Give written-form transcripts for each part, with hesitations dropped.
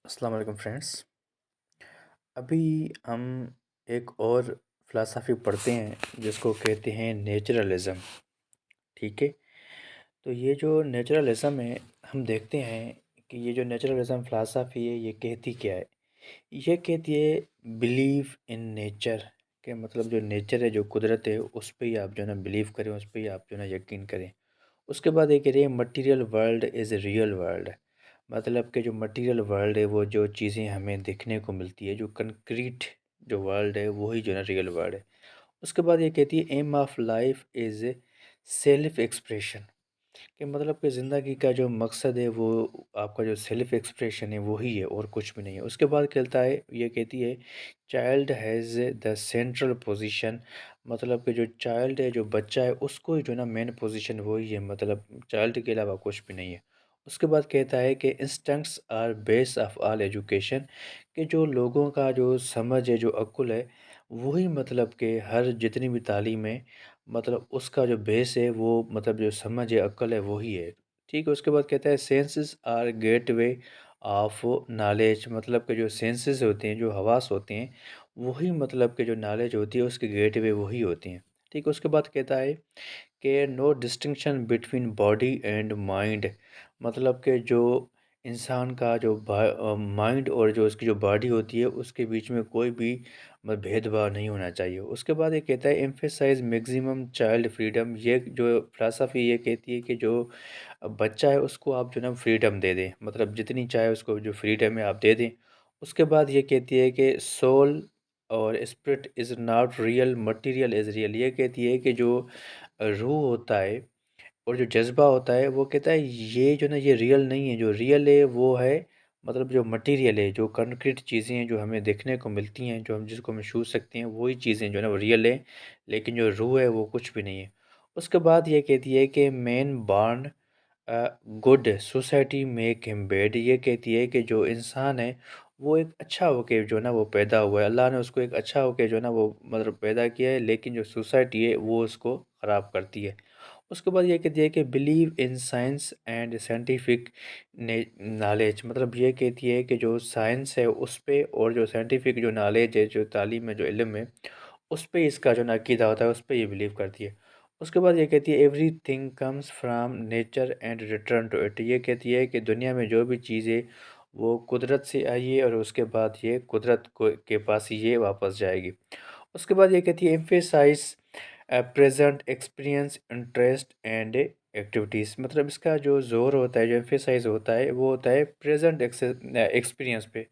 السلام علیکم فرینڈس. ابھی ہم ایک اور فلسفی پڑھتے ہیں جس کو کہتے ہیں نیچرلزم. ٹھیک ہے. تو یہ جو نیچرلزم ہے ہم دیکھتے ہیں کہ یہ جو نیچرلزم فلسفی ہے یہ کہتی کیا ہے. یہ کہتی ہے بلیو ان نیچر، کہ مطلب جو نیچر ہے جو قدرت ہے اس پہ ہی آپ جو ہے نا بلیو کریں، اس پہ ہی آپ جو ہے نا یقین کریں. اس کے بعد یہ کہہ رہی ہے material world is a real world. مطلب کہ جو مٹیریل ورلڈ ہے وہ جو چیزیں ہمیں دیکھنے کو ملتی ہے، جو کنکریٹ جو ورلڈ ہے وہی جو ہے نا ریئل ورلڈ ہے. اس کے بعد یہ کہتی ہے aim of life is a self expression, کہ مطلب کہ زندگی کا جو مقصد ہے وہ آپ کا جو سیلف ایکسپریشن ہے وہی ہے اور کچھ بھی نہیں ہے. اس کے بعد کہتا ہے یہ کہتی ہے child has the central position. مطلب کہ جو چائلڈ ہے جو بچہ ہے اس کو جو ہے نا مین پوزیشن وہی ہے، مطلب چائلڈ کے علاوہ کچھ بھی نہیں ہے. اس کے بعد کہتا ہے کہ instincts are base of all education, کہ جو لوگوں کا جو سمجھ ہے جو عقل ہے وہی مطلب کہ ہر جتنی بھی تعلیم ہے مطلب اس کا جو بیس ہے وہ مطلب جو سمجھ ہے عقل ہے وہی ہے. ٹھیک ہے. اس کے بعد کہتا ہے senses are gateway of knowledge. مطلب کہ جو سینسز ہوتے ہیں جو حواس ہوتے ہیں وہی مطلب کہ جو نالج ہوتی ہے اس کے گیٹ وے وہی ہوتی ہیں. ٹھیک ہے. اس کے بعد کہتا ہے کہ no distinction between body and mind. مطلب کہ جو انسان کا جو مائنڈ اور جو اس کی جو باڈی ہوتی ہے اس کے بیچ میں کوئی بھی بھید بھاؤ نہیں ہونا چاہیے. اس کے بعد یہ کہتا ہے ایمفیسائز میگزیمم چائلڈ فریڈم. یہ جو فلسفی یہ کہتی ہے کہ جو بچہ ہے اس کو آپ جو نا فریڈم دے دیں، مطلب جتنی چاہے اس کو جو فریڈم ہے آپ دے دیں. اس کے بعد یہ کہتی ہے کہ سول اور spirit is not real material is real. یہ کہتی ہے کہ جو روح ہوتا ہے اور جو جذبہ ہوتا ہے وہ کہتا ہے یہ جو نا یہ ریئل نہیں ہے، جو ریئل ہے وہ ہے مطلب جو مٹیریل ہے جو کنکریٹ چیزیں ہیں جو ہمیں دیکھنے کو ملتی ہیں جو ہم جس کو ہم چھو سکتے ہیں وہی چیزیں جو ہے نا وہ ریئل ہے، لیکن جو روح ہے وہ کچھ بھی نہیں ہے. اس کے بعد یہ کہتی ہے کہ مین بارن گڈ سوسائٹی میک ہم بیڈ. یہ کہتی ہے کہ جو انسان ہے وہ ایک اچھا ہو کے جو ہے نا وہ پیدا ہوا ہے، اللہ نے اس کو ایک اچھا ہو کے جو ہے نا وہ مطلب پیدا کیا ہے، لیکن جو سوسائٹی ہے وہ اس کو خراب کرتی ہے. اس کے بعد یہ کہتی ہے کہ believe in science and scientific knowledge. مطلب یہ کہتی ہے کہ جو سائنس ہے اس پہ اور جو سائنٹیفک جو نالج ہے جو تعلیم ہے جو علم ہے اس پہ اس کا جو نا عقیدہ ہوتا ہے، اس پہ یہ بلیو کرتی ہے. اس کے بعد یہ کہتی ہے everything comes from nature and return to it. یہ کہتی ہے کہ دنیا میں جو بھی چیزیں وہ قدرت سے آئی ہے اور اس کے بعد یہ قدرت کو کے پاس ہی یہ واپس جائے گی. اس کے بعد یہ کہتی ہے emphasize present experience interest and activities. مطلب اس کا جو زور ہوتا ہے جو ایمفیسائز ہوتا ہے وہ ہوتا ہے پریزنٹ ایکسپیرینس پہ.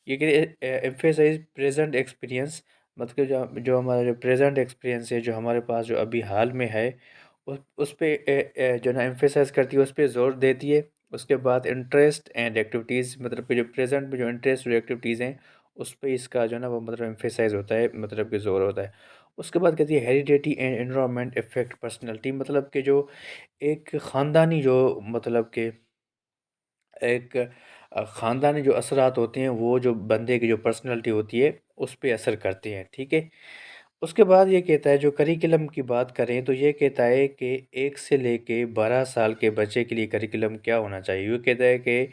یہ کہ ایمفیسائز پریزنٹ ایکسپیرینس، مطلب کہ جو ہمارا جو پریزنٹ ایکسپیرینس ہے جو ہمارے پاس جو ابھی حال میں ہے اس پہ جو نا ایمفیسائز کرتی ہے، اس پہ زور دیتی ہے. اس کے بعد انٹرسٹ اینڈ ایکٹیویٹیز، مطلب کہ جو پریزنٹ میں جو انٹرسٹ اور ایکٹیویٹیز ہیں اس پہ اس کا جو ہے نا وہ مطلب ایمفیسائز ہوتا ہے، مطلب کہ زور ہوتا ہے. اس کے بعد کہتی ہے heredity and environment affect personality. مطلب کہ جو ایک خاندانی جو مطلب کہ ایک خاندانی جو اثرات ہوتے ہیں وہ جو بندے کی جو پرسنالٹی ہوتی ہے اس پہ اثر کرتے ہیں. ٹھیک ہے. اس کے بعد یہ کہتا ہے جو کریکلم کی بات کریں تو یہ کہتا ہے کہ 1 سے لے کے 12 سال کے بچے کے لیے کریکلم کیا ہونا چاہیے. یہ کہتا ہے کہ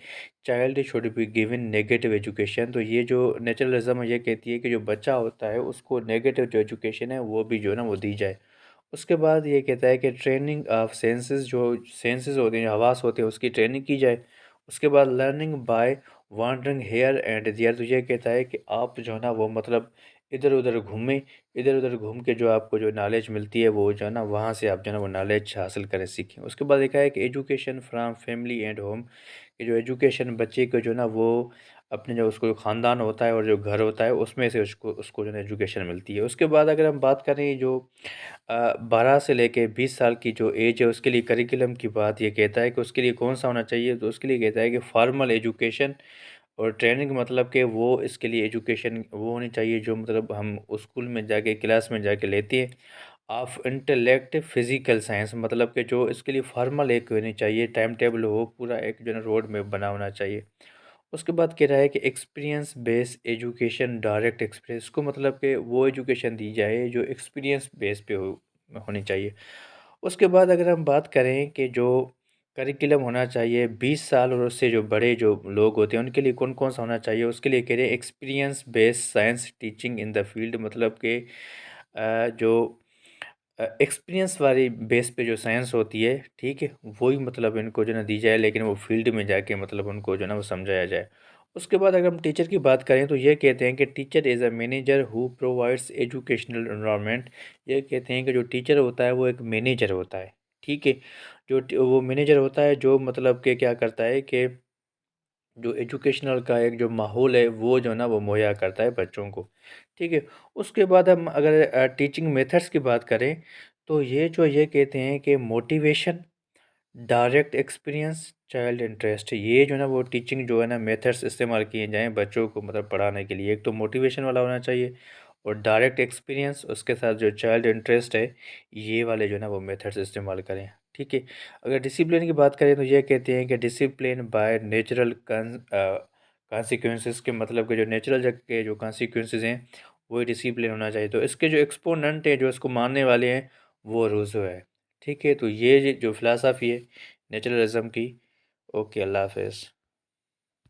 child should be given negative education. تو یہ جو نیچرلزم یہ کہتی ہے کہ جو بچہ ہوتا ہے اس کو نیگیٹو جو ایجوکیشن ہے وہ بھی جو ہے نا وہ دی جائے. اس کے بعد یہ کہتا ہے کہ ٹریننگ آف سینسز، جو سینسز ہوتے ہیں جو حواس ہوتے ہیں اس کی ٹریننگ کی جائے. اس کے بعد learning by wandering here and there. تو یہ کہتا ہے کہ آپ جو ہے نا وہ مطلب ادھر ادھر گھومیں، ادھر ادھر گھوم کے جو آپ کو جو نالج ملتی ہے وہ جو ہے نا وہاں سے آپ جو ہے نا وہ نالج حاصل کریں سیکھیں. اس کے بعد دیکھا ہے کہ education from family and home, کہ جو ایجوکیشن بچے کو جو ہے نا وہ اپنے جو اس کو خاندان ہوتا ہے اور جو گھر ہوتا ہے اس میں سے اس کو جو ہے نا ایجوکیشن ملتی ہے. اس کے بعد اگر ہم بات کریں جو 12 سے لے کے 20 سال کی جو ایج ہے اس کے لیے کریکلم کی بات یہ کہتا ہے کہ اس کے لیے کون سا ہونا چاہیے. تو اس کے لیے کہتا ہے کہ فارمل ایجوکیشن اور ٹریننگ. مطلب کہ وہ اس کے لیے ایجوکیشن وہ ہونی چاہیے جو مطلب ہم اسکول میں جا کے کلاس میں جا کے لیتے ہیں. آف انٹلیکٹ فزیکل سائنس، مطلب کہ جو اس کے لیے فارمل ایک ہونی چاہیے، ٹائم ٹیبل ہو پورا ایک جو ہے نا روڈ میں بنا ہونا چاہیے. اس کے بعد کہہ رہا ہے کہ ایکسپیرینس بیس ایجوکیشن ڈائریکٹ ایکسپیرینس کو، مطلب کہ وہ ایجوکیشن دی جائے جو ایکسپیرینس بیس پہ ہونی چاہیے. اس کے بعد اگر ہم بات کریں کہ جو کریکلم ہونا چاہیے 20 سال اور اس سے جو بڑے جو لوگ ہوتے ہیں ان کے لیے کون کون سا ہونا چاہیے، اس کے لیے کہہ رہے ہیں experience base science teaching in the field, مطلب کہ جو ایکسپیرینس والی بیس پہ جو سائنس ہوتی ہے، ٹھیک ہے، وہی مطلب ان کو جو ہے نا دی جائے، لیکن وہ فیلڈ میں جا کے مطلب ان کو جو ہے نا وہ سمجھایا جائے۔ اس کے بعد اگر ہم ٹیچر کی بات کریں تو یہ کہتے ہیں کہ teacher is a manager who provides educational environment. یہ کہتے ہیں کہ جو ٹیچر ہوتا ہے وہ ایک مینیجر ہوتا ہے، ٹھیک ہے، وہ مینیجر ہوتا ہے جو مطلب کہ کیا کرتا ہے کہ جو ایجوکیشنل کا ایک جو ماحول ہے وہ جو ہے نا وہ مہیا کرتا ہے بچوں کو، ٹھیک ہے۔ اس کے بعد ہم اگر ٹیچنگ میتھڈس کی بات کریں تو یہ کہتے ہیں کہ motivation, direct experience, child interest, یہ جو ہے نا وہ ٹیچنگ جو ہے نا میتھڈس استعمال کیے جائیں بچوں کو مطلب پڑھانے کے لیے۔ ایک تو موٹیویشن والا ہونا چاہیے اور ڈائریکٹ ایکسپیرینس، اس کے ساتھ جو چائلڈ انٹرسٹ ہے، یہ والے جو ہے نا وہ میتھڈس استعمال کریں، ٹھیک ہے۔ اگر ڈسپلن کی بات کریں تو یہ کہتے ہیں کہ ڈسپلن بائی نیچرل کانسیکوینسز، کے مطلب کہ جو نیچرل کے جو کانسیکوینسز ہیں وہی ڈسپلن ہونا چاہیے۔ تو اس کے جو ایکسپوننٹ ہیں جو اس کو ماننے والے ہیں وہ روزو ہے، ٹھیک ہے۔ تو یہ جو فلسفی ہے نیچرلزم کی۔ اوکے، اللہ حافظ۔